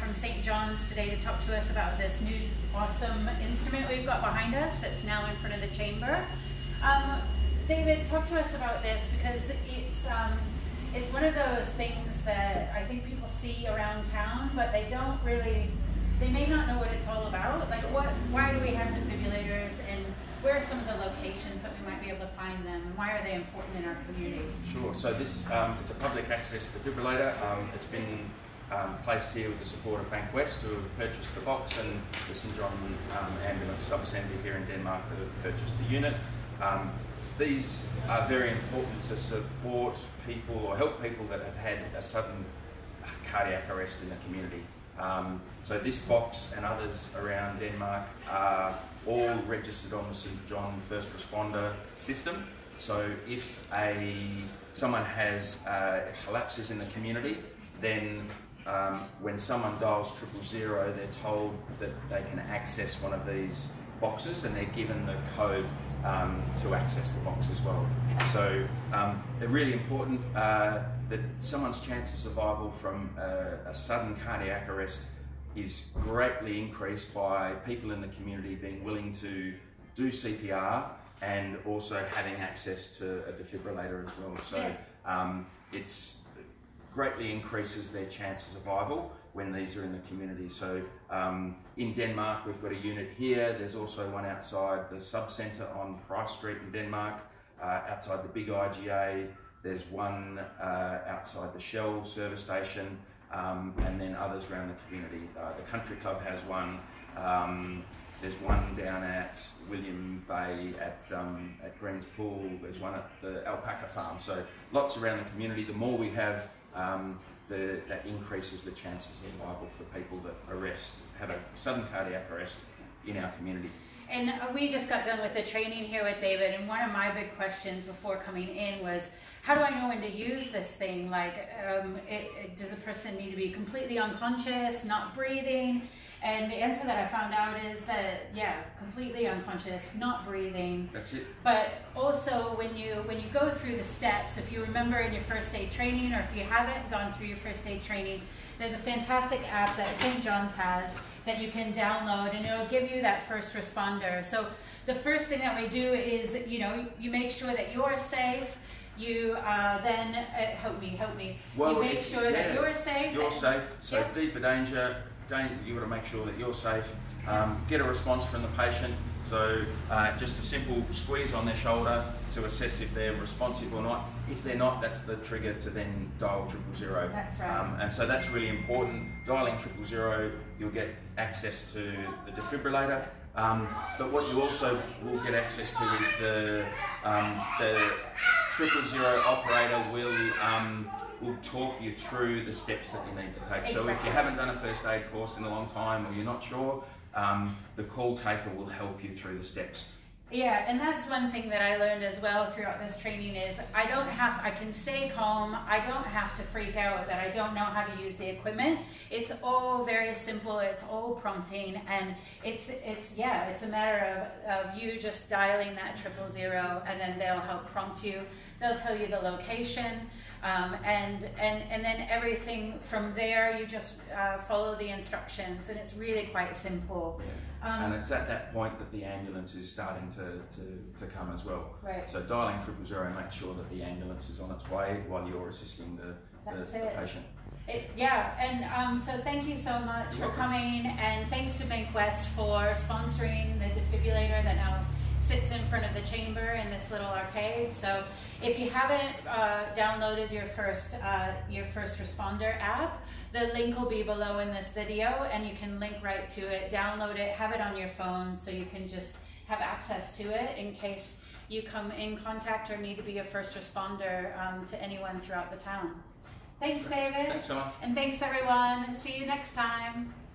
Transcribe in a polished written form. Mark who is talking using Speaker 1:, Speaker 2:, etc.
Speaker 1: from St. John's today to talk to us about this new awesome instrument we've got behind us that's now in front of the chamber. David, talk to us about this, because it's one of those things that I think people see around town, but they may not know what it's all about. Like, why do we have defibrillators, and where are some of the locations that we might be able to find them, and why are they important in our community?
Speaker 2: Sure. So this it's a public access defibrillator. It's been placed here with the support of Bankwest, who have purchased the box, and the St. John Ambulance Sub-Centre here in Denmark, who have purchased the unit. These are very important to support people or help people that have had a sudden cardiac arrest in the community. So this box and others around Denmark are all registered on the St. John First Responder system. So if someone has collapses in the community, then when someone dials 000, they're told that they can access one of these boxes, and they're given the code to access the box as well. So they're really important that someone's chance of survival from a sudden cardiac arrest is greatly increased by people in the community being willing to do CPR and also having access to a defibrillator as well. So it's greatly increases their chance of survival when these are in the community. So in Denmark, we've got a unit here. There's also one outside the sub-centre on Price Street in Denmark, outside the big IGA. There's one outside the Shell service station, and then others around the community. The Country Club has one. There's one down at William Bay at Greens Pool. There's one at the Alpaca Farm. So lots around the community. The more we have, that increases the chances of survival for people that have a sudden cardiac arrest in our community.
Speaker 1: And we just got done with the training here with David, and one of my big questions before coming in was, how do I know when to use this thing? Like, does a person need to be completely unconscious, not breathing? And the answer that I found out is that, yeah, completely unconscious, not breathing.
Speaker 2: That's it.
Speaker 1: But also when you go through the steps, if you remember in your first aid training, or if you haven't gone through your first aid training, there's a fantastic app that St. John's has that you can download, and it'll give you that first responder. So the first thing that we do is, you make sure that you're safe. You then help me.
Speaker 2: Well,
Speaker 1: you make sure that you're safe.
Speaker 2: You're safe. So D for danger. You've got to make sure that you're safe. Get a response from the patient. So just a simple squeeze on their shoulder to assess if they're responsive or not. If they're not, that's the trigger to then dial 000.
Speaker 1: That's right.
Speaker 2: And so that's really important. Dialing 000, you'll get access to the defibrillator. But what you also will get access to is the 000 operator will talk you through the steps that you need to take.
Speaker 1: Exactly.
Speaker 2: So if you haven't done a first aid course in a long time, or you're not sure, the call taker will help you through the steps.
Speaker 1: Yeah, and that's one thing that I learned as well throughout this training is I can stay calm. I don't have to freak out that I don't know how to use the equipment. It's all very simple. It's all prompting, and it's a matter of you just dialing that 000, and then they'll help prompt you. They'll tell you the location, and then everything from there. You just follow the instructions, and it's really quite simple.
Speaker 2: Yeah. And it's at that point that the ambulance is starting to come as well.
Speaker 1: Right.
Speaker 2: So dialing 000 makes sure that the ambulance is on its way while you're assisting the patient.
Speaker 1: So thank you so much for coming, and thanks to Bankwest for sponsoring the defibrillator that now sits in front of the chamber in this little arcade. So if you haven't downloaded your first responder app, the link will be below in this video, and you can link right to it, download it, have it on your phone, so you can just have access to it in case you come in contact or need to be a first responder to anyone throughout the town. Thanks, David.
Speaker 2: Thanks, Emma.
Speaker 1: And thanks, everyone. See you next time.